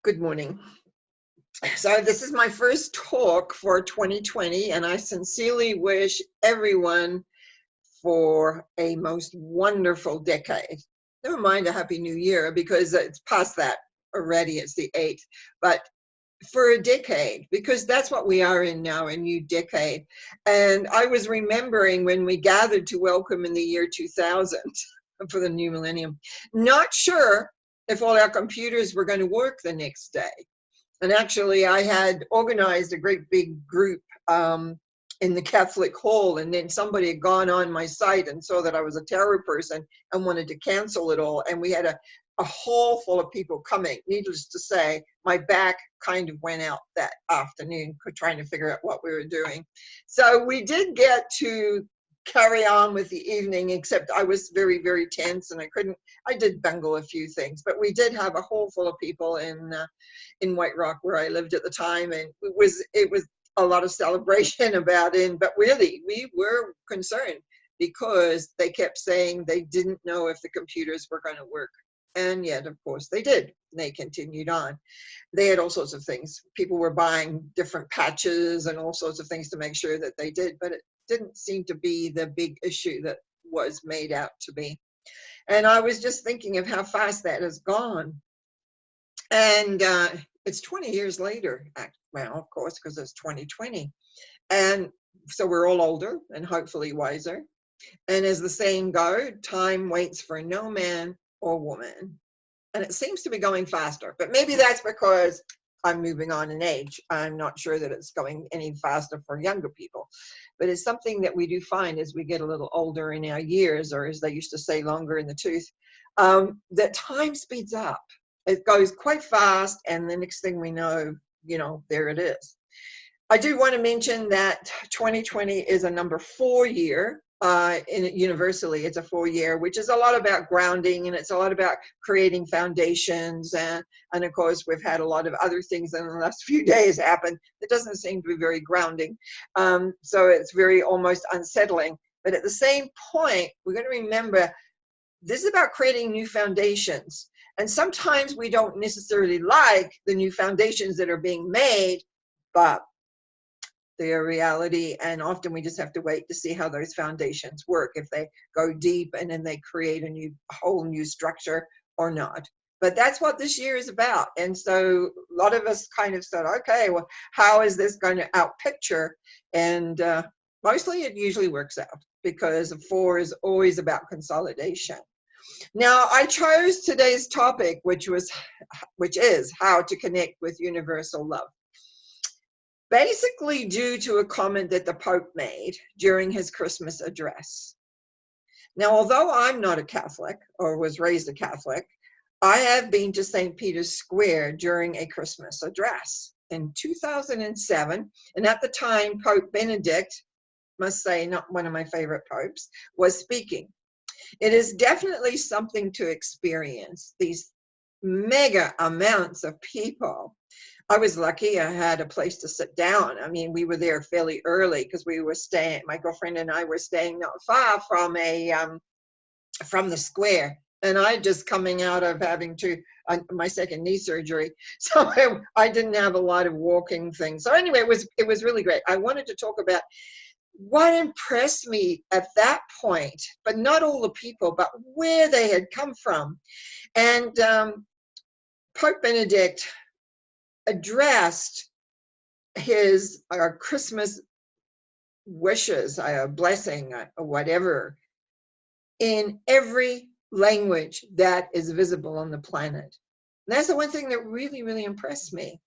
Good morning. So this is my first talk for 2020, and I sincerely wish everyone for a most wonderful decade. Never mind a happy new year, because it's past that already. It's the 8th, but for a decade, because that's what we are in now, a new decade. And I was remembering when we gathered to welcome in the year 2000 for the new millennium, not sure if all our computers were going to work the next day. And actually, I had organized a great big group in the Catholic Hall, and then somebody had gone on my site and saw that I was a terror person and wanted to cancel it all. And we had a hall full of people coming. Needless to say, my back kind of went out that afternoon trying to figure out what we were doing. So we did get to carry on with the evening, except I was very, very tense, and I did bungle a few things, but we did have a hall full of people in White Rock, where I lived at the time, and it was a lot of celebration about it. But really, we were concerned because they kept saying they didn't know if the computers were going to work. And yet, of course, they did. They continued on. They had all sorts of things. People were buying different patches and all sorts of things to make sure that they did, but it didn't seem to be the big issue that was made out to be. And I was just thinking of how fast that has gone. And it's 20 years later, well, of course, because it's 2020. And so we're all older and hopefully wiser. And as the saying goes, time waits for no man or woman. And it seems to be going faster, but maybe that's because I'm moving on in age. I'm not sure that it's going any faster for younger people, but it's something that we do find as we get a little older in our years, or as they used to say, longer in the tooth, that time speeds up. It goes quite fast, and the next thing we know, there it is. I do want to mention that 2020 is a number 4 year. Universally, it's a 4 year, which is a lot about grounding, and it's a lot about creating foundations. And of course, we've had a lot of other things in the last few days happen that doesn't seem to be very grounding. So it's very almost unsettling. But at the same point, we're going to remember this is about creating new foundations. And sometimes we don't necessarily like the new foundations that are being made, but their reality, and often we just have to wait to see how those foundations work, if they go deep and then they create a whole new structure or not. But that's what this year is about. And so a lot of us kind of said, okay, well, how is this going to outpicture? And mostly it usually works out, because 4 is always about consolidation. Now, I chose today's topic, which is how to connect with universal love. Basically due to a comment that the Pope made during his Christmas address. Now, although I'm not a Catholic or was raised a Catholic, I have been to St. Peter's Square during a Christmas address in 2007. And at the time, Pope Benedict, must say not one of my favorite popes, was speaking. It is definitely something to experience, these mega amounts of people. I was lucky. I had a place to sit down. I mean, we were there fairly early because we were staying, my girlfriend and I were staying not far from the square. And I just coming out of having my second knee surgery. So I didn't have a lot of walking things. So anyway, it was really great. I wanted to talk about what impressed me at that point, but not all the people, but where they had come from. And Pope Benedict addressed his Christmas wishes, blessing, or whatever, in every language that is visible on the planet. And that's the one thing that really, really impressed me,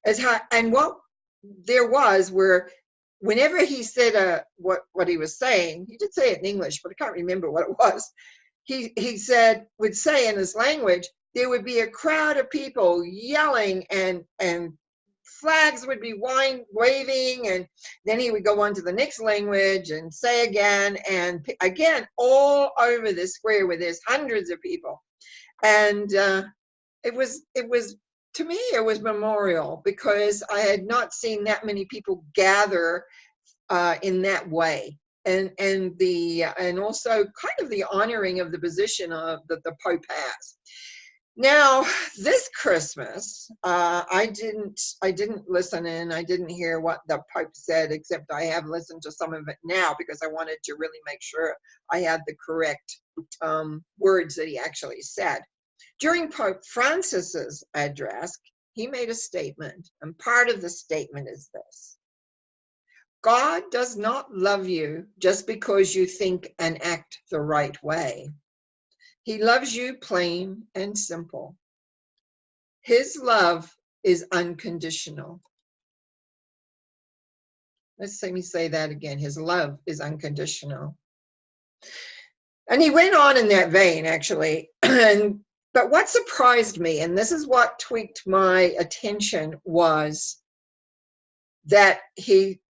is how, and what there was, where whenever he said what he was saying, he did say it in English, but I can't remember what it was. He would say in his language, there would be a crowd of people yelling, and flags would be waving, and then he would go on to the next language and say again and again, all over the square where there's hundreds of people. And it was to me, it was memorial, because I had not seen that many people gather in that way. And also kind of the honoring of the position that the Pope has. Now, this Christmas, I didn't listen in. I didn't hear what the Pope said, except I have listened to some of it now because I wanted to really make sure I had the correct words that he actually said. During Pope Francis's address, he made a statement, and part of the statement is this: God does not love you just because you think and act the right way. He loves you plain and simple. His love is unconditional. Let me say that again. His love is unconditional. And he went on in that vein, actually. But what surprised me, and this is what tweaked my attention, was that he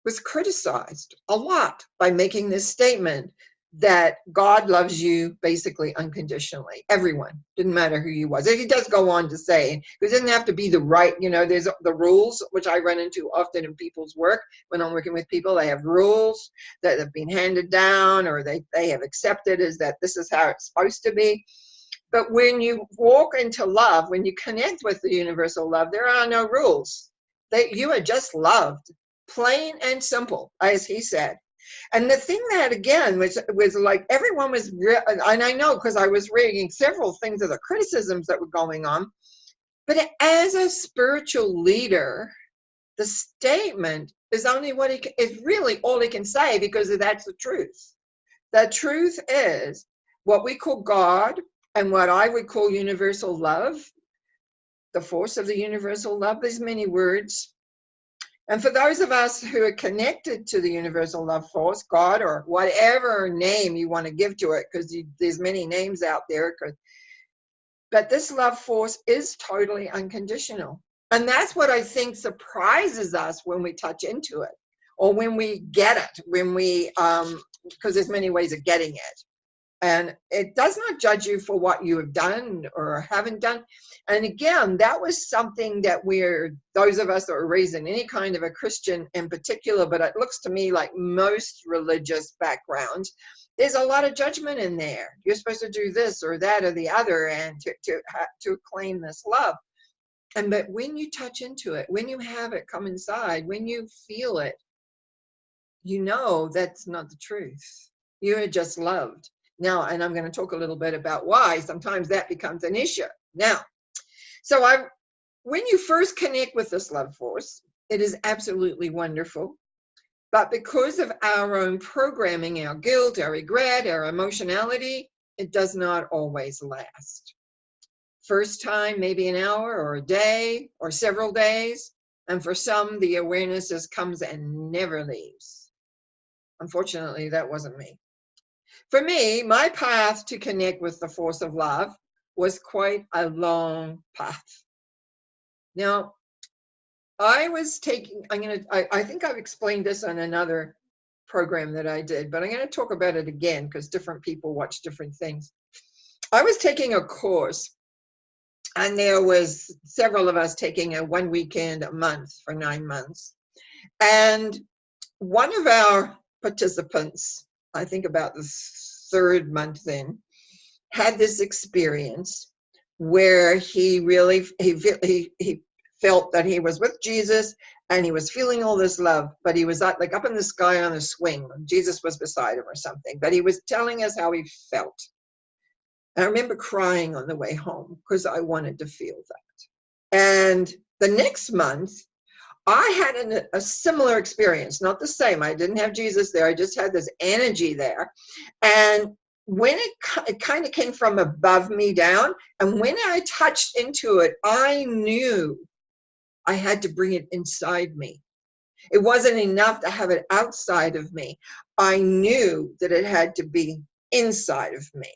was criticized a lot by making this statement that God loves you basically unconditionally. Everyone, didn't matter who you was. And he does go on to say, because it doesn't have to be the right, there's the rules, which I run into often in people's work. When I'm working with people, they have rules that have been handed down, or they have accepted as that this is how it's supposed to be. But when you walk into love, when you connect with the universal love, there are no rules. You are just loved, plain and simple, as he said. And the thing that, again, was like everyone was, and I know because I was reading several things of the criticisms that were going on, but as a spiritual leader, the statement is only is really all he can say, because that's the truth. The truth is what we call God and what I would call universal love, the force of the universal love. There's many words. And for those of us who are connected to the universal love force, God, or whatever name you want to give to it, because there's many names out there, but this love force is totally unconditional. And that's what I think surprises us when we touch into it, or when we get it, because there's many ways of getting it. And it does not judge you for what you have done or haven't done. And again, that was something that those of us that were raised in any kind of a Christian in particular, but it looks to me like most religious backgrounds, there's a lot of judgment in there. You're supposed to do this or that or the other, and to claim this love. But when you touch into it, when you have it come inside, when you feel it, that's not the truth. You are just loved. Now, and I'm going to talk a little bit about why sometimes that becomes an issue. Now, when you first connect with this love force, it is absolutely wonderful. But because of our own programming, our guilt, our regret, our emotionality, it does not always last. First time, maybe an hour or a day or several days. And for some, the awareness just comes and never leaves. Unfortunately, that wasn't me. For me, my path to connect with the force of love was quite a long path. Now, I think I've explained this on another program that I did, but I'm going to talk about it again because different people watch different things. I was taking a course, and there was several of us taking a one weekend a month for 9 months. And one of our participants, I think about the third month in, had this experience where he felt that he was with Jesus and he was feeling all this love, but he was like up in the sky on a swing. Jesus was beside him or something, but he was telling us how he felt. And I remember crying on the way home because I wanted to feel that. And the next month, I had a similar experience, not the same. I didn't have Jesus there. I just had this energy there. And when it kind of came from above me down, and when I touched into it, I knew I had to bring it inside me. It wasn't enough to have it outside of me. I knew that it had to be inside of me.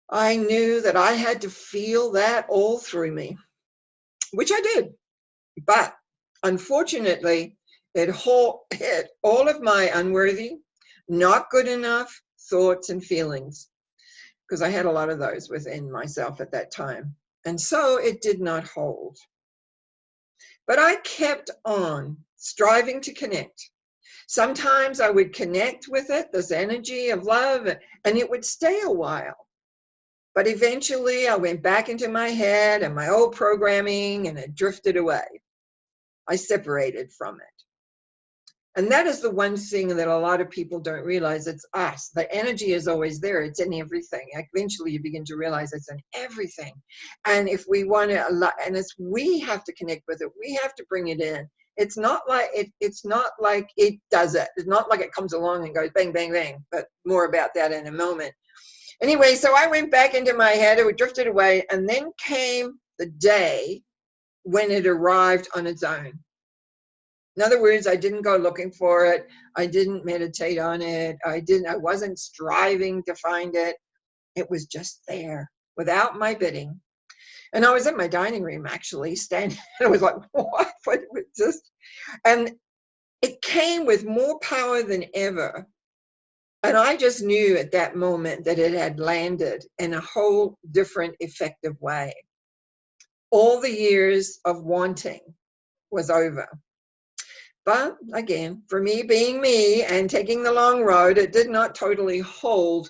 I knew that I had to feel that all through me, which I did. But unfortunately, it hit all of my unworthy, not good enough thoughts and feelings, because I had a lot of those within myself at that time. And so it did not hold. But I kept on striving to connect. Sometimes I would connect with it, this energy of love, and it would stay a while. But eventually I went back into my head and my old programming, and it drifted away. I separated from it. And that is the one thing that a lot of people don't realize. It's us. The energy is always there. It's in everything. Eventually you begin to realize it's in everything. And if we want to, and it's, we have to connect with it. We have to bring it in. It's not like it's not like it does it. It's not like it comes along and goes bang, bang, bang. But more about that in a moment. Anyway, so I went back into my head. It drifted away. And then came the day when it arrived on its own. In other words, I didn't go looking for it. I didn't meditate on it. I wasn't striving to find it. It was just there without my bidding. And I was in my dining room actually standing. I was like, what? What was this? And it came with more power than ever. And I just knew at that moment that it had landed in a whole different, effective way. All the years of wanting was over. But again, for me being me and taking the long road, it did not totally hold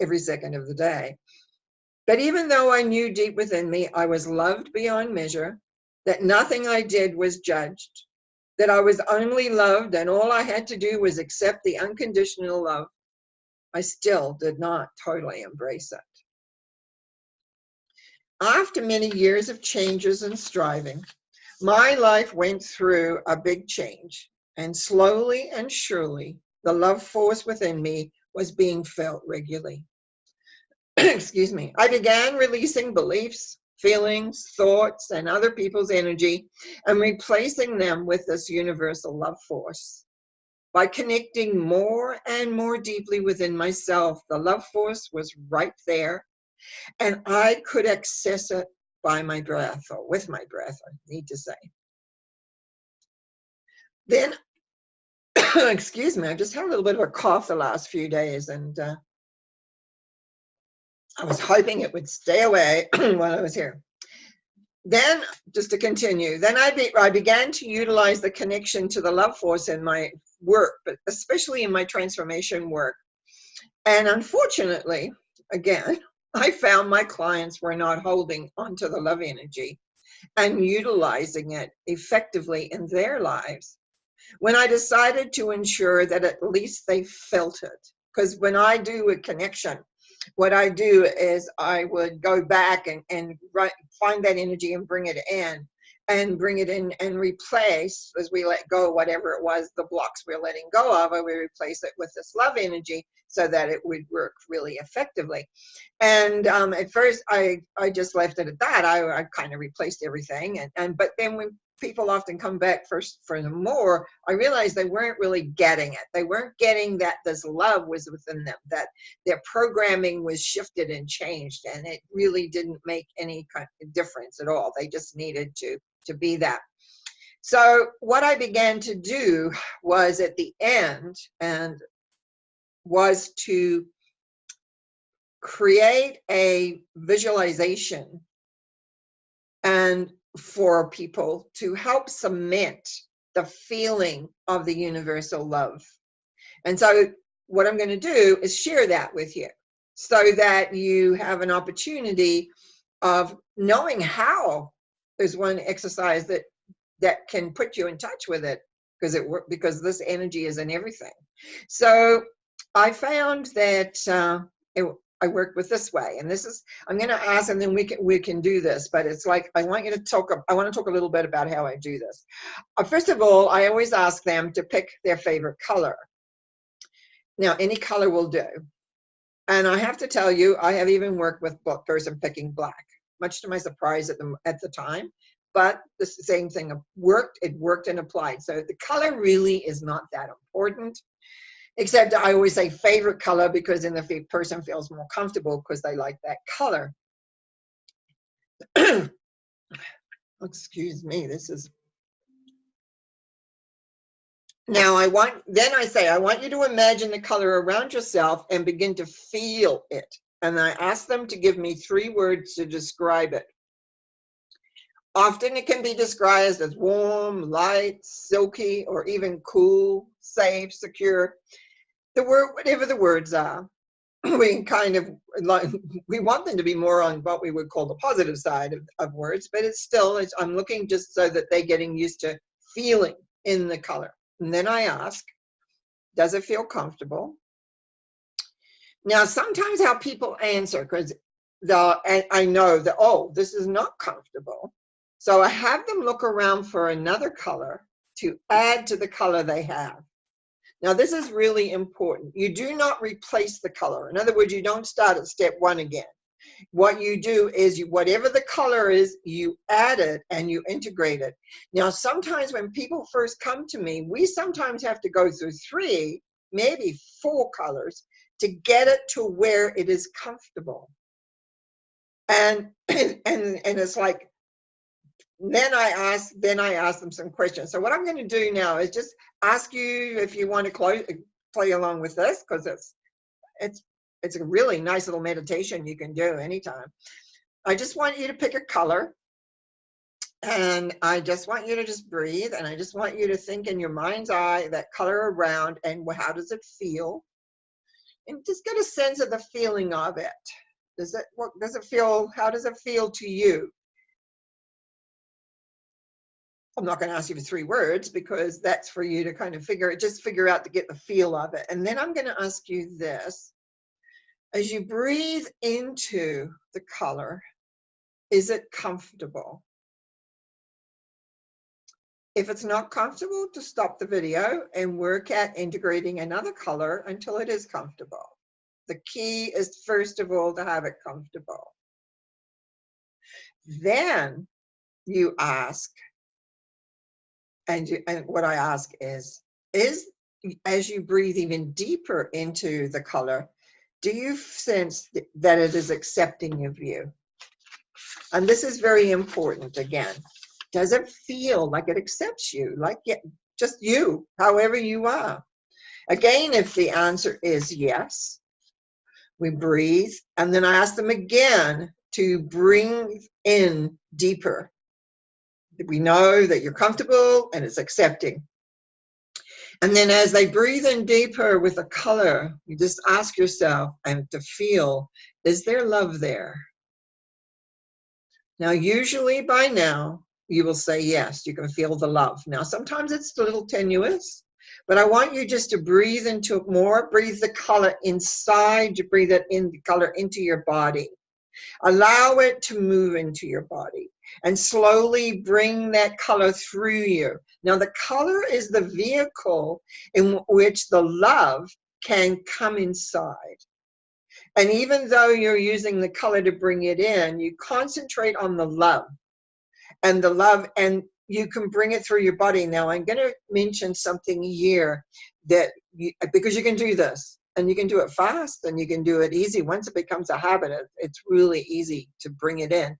every second of the day. But even though I knew deep within me I was loved beyond measure, that nothing I did was judged, that I was only loved and all I had to do was accept the unconditional love, I still did not totally embrace it. After many years of changes and striving, my life went through a big change, and slowly and surely, the love force within me was being felt regularly. Excuse me. I began releasing beliefs, feelings, thoughts, and other people's energy and replacing them with this universal love force. By connecting more and more deeply within myself, the love force was right there, and I could access it by my breath, or with my breath, I need to say. Then, excuse me, I just had a little bit of a cough the last few days, and I was hoping it would stay away while I was here. Then, just to continue, then I began to utilize the connection to the love force in my work, but especially in my transformation work. And unfortunately, again, I found my clients were not holding onto the love energy and utilizing it effectively in their lives. When I decided to ensure that at least they felt it, because when I do a connection, what I do is I would go back and find that energy and bring it in and replace, as we let go whatever it was, the blocks we're letting go of, and we replace it with this love energy so that it would work really effectively. And at first I just left it at that. I kind of replaced everything, but then when people often come back first for the more, I realized they weren't really getting it. They weren't getting that this love was within them, that their programming was shifted and changed, and it really didn't make any kind of difference at all. They just needed to be that. So what I began to do was at the end, and was to create a visualization and for people to help cement the feeling of the universal love. And so what I'm going to do is share that with you so that you have an opportunity of knowing how. There's one exercise that can put you in touch with it, because this energy is in everything. So I found that I work with this way, and this is, I'm going to ask, and then we can do this, but it's like, I want to talk a little bit about how I do this. First of all, I always ask them to pick their favorite color. Now, any color will do. And I have to tell you, I have even worked with a person picking black, much to my surprise at the time, but the same thing it worked and applied. So the color really is not that important. Except I always say favorite color, because then the person feels more comfortable because they like that color. Excuse me, this is. Now I want you to imagine the color around yourself and begin to feel it. And I ask them to give me 3 words to describe it. Often it can be described as warm, light, silky, or even cool, safe, secure. The word, whatever the words are. we kind of like, we want them to be more on what we would call the positive side of words, but it's still, I'm looking just so that they're getting used to feeling in the color. And then I ask, does it feel comfortable? Now, sometimes how people answer, because I know that, oh, this is not comfortable. So I have them look around for another color to add to the color they have. Now, this is really important. You do not replace the color. In other words, you don't start at step one again. What you do is whatever the color is, you add it and you integrate it. Now, sometimes when people first come to me, we sometimes have to go through 3, maybe 4 colors to get it to where it is comfortable. And it's like, then I ask them some questions. So what I'm going to do now is just ask you if you want to play along with this, because it's a really nice little meditation you can do anytime. I just want you to pick a color, and I just want you to just breathe, and I just want you to think in your mind's eye that color around, and how does it feel? And just get a sense of the feeling of it. What does it feel? How does it feel to you? I'm not going to ask you for 3 words, because that's for you to kind of figure out to get the feel of it. And then I'm going to ask you this. As you breathe into the color, is it comfortable? If it's not comfortable, to stop the video and work at integrating another color until it is comfortable. The key is, first of all, to have it comfortable. Then you ask, and what I ask is as you breathe even deeper into the color, do you sense that it is accepting of you? And this is very important again. Does it feel like it accepts you, like just you, however you are? Again, if the answer is yes, we breathe, and then I ask them again to bring in deeper. We know that you're comfortable and it's accepting. And then as they breathe in deeper with the color, you just ask yourself and to feel, is there love there? Now, usually by now, you will say yes, you can feel the love. Now, sometimes it's a little tenuous, but I want you just to breathe into it more, breathe the color inside, you breathe it in, the color into your body. Allow it to move into your body and slowly bring that color through you. Now, the color is the vehicle in which the love can come inside. And even though you're using the color to bring it in, you concentrate on the love, and you can bring it through your body. Now, I'm going to mention something here because you can do this, and you can do it fast, and you can do it easy. Once it becomes a habit, it's really easy to bring it in.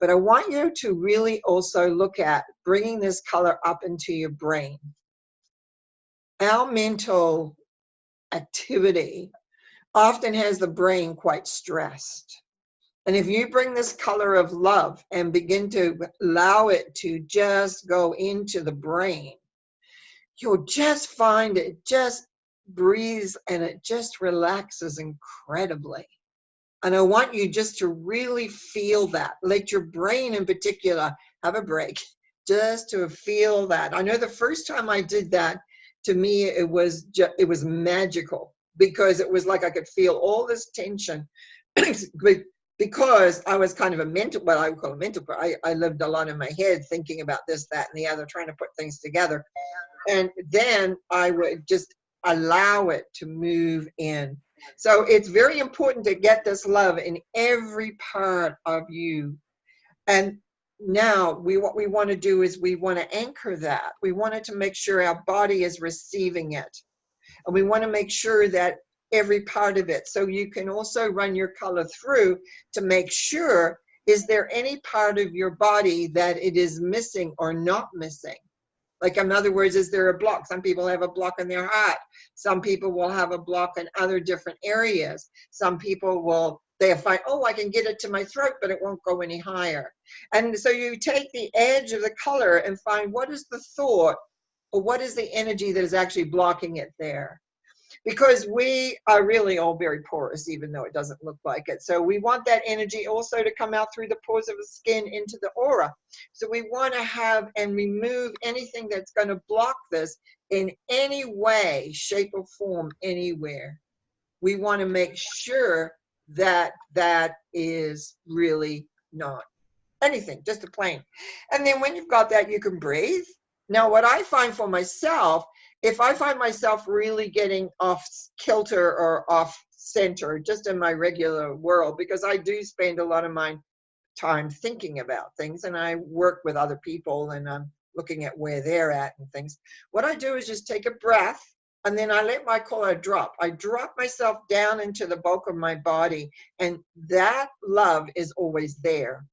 But I want you to really also look at bringing this color up into your brain. Our mental activity often has the brain quite stressed. And if you bring this color of love and begin to allow it to just go into the brain, you'll just find it just breathes and it just relaxes incredibly. And I want you just to really feel that. Let your brain in particular have a break, just to feel that. I know the first time I did that, to me, it was magical, because it was like I could feel all this tension. Because I was kind of what I would call a mental, I lived a lot in my head thinking about this, that, and the other, trying to put things together. And then I would just allow it to move in. So it's very important to get this love in every part of you. And now what we want to do is we want to anchor that. We wanted to make sure our body is receiving it. And we want to make sure that every part of it. So you can also run your color through to make sure, is there any part of your body that it is missing or not missing? Like, in other words, is there a block? Some people have a block in their heart. Some people will have a block in other different areas. Some people they'll find, oh, I can get it to my throat, but it won't go any higher. And so you take the edge of the color and find what is the thought, or what is the energy that is actually blocking it there. because we are really all very porous, even though it doesn't look like it. So we want that energy also to come out through the pores of the skin into the aura. So we want to have and remove anything that's going to block this in any way, shape, or form anywhere. We want to make sure that that is really not anything, just a plane. And then when you've got that, you can breathe. Now, what I find for myself, if I find myself really getting off kilter or off center, just in my regular world, because I do spend a lot of my time thinking about things and I work with other people and I'm looking at where they're at and things. What I do is just take a breath and then I let my collar drop. I drop myself down into the bulk of my body, and that love is always there.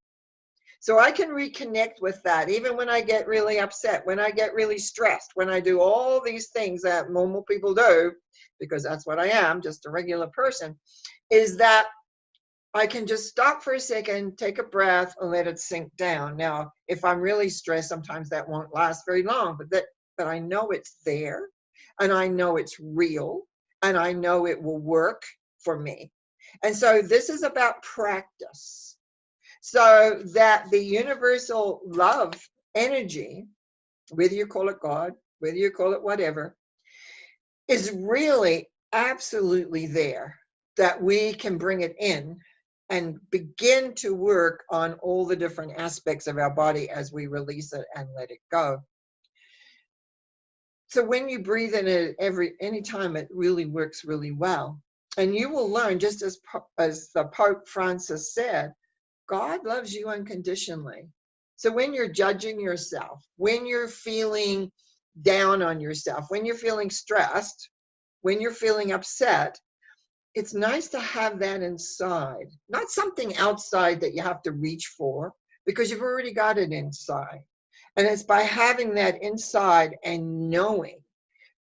So I can reconnect with that even when I get really upset, when I get really stressed, when I do all these things that normal people do, because that's what I am, just a regular person, is that I can just stop for a second, take a breath, and let it sink down. Now, if I'm really stressed, sometimes that won't last very long, but I know it's there, and I know it's real, and I know it will work for me. And so this is about practice. So that the universal love energy, whether you call it God, whether you call it whatever, is really absolutely there, that we can bring it in and begin to work on all the different aspects of our body as we release it and let it go. So when you breathe in it anytime, it really works really well. And you will learn, just as the Pope Francis said, God loves you unconditionally. So when you're judging yourself, when you're feeling down on yourself, when you're feeling stressed, when you're feeling upset, it's nice to have that inside, not something outside that you have to reach for, because you've already got it inside. And it's by having that inside and knowing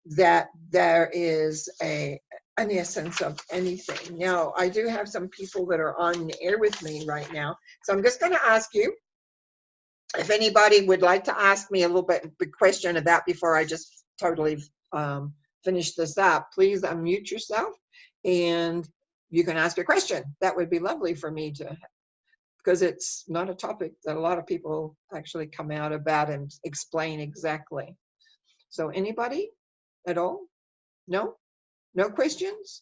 that there is an essence of anything. Now, I do have some people that are on the air with me right now. So I'm just going to ask you, if anybody would like to ask me a little bit big question of that before I just totally finish this up, please unmute yourself and you can ask a question. That would be lovely for me to, because it's not a topic that a lot of people actually come out about and explain exactly. So anybody at all? No? No questions?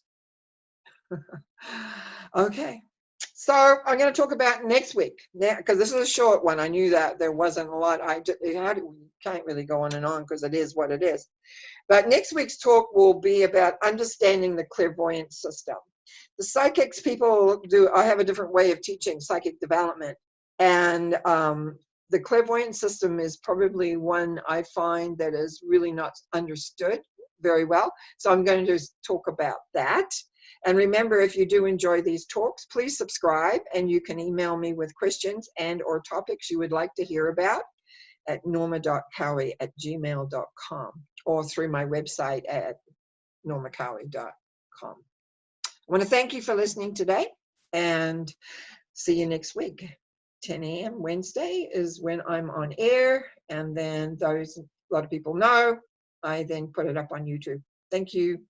Okay. So I'm going to talk about next week, because this is a short one. I knew that there wasn't a lot. Can't really go on and on because it is what it is. But next week's talk will be about understanding the clairvoyant system. The psychics people do, I have a different way of teaching psychic development. And the clairvoyant system is probably one I find that is really not understood very well. So I'm going to just talk about that. And remember, if you do enjoy these talks, please subscribe, and you can email me with questions and or topics you would like to hear about at norma.cowie@gmail.com or through my website at normacowie.com. I want to thank you for listening today and see you next week. 10 a.m. Wednesday is when I'm on air, and then a lot of people know, I then put it up on YouTube. Thank you.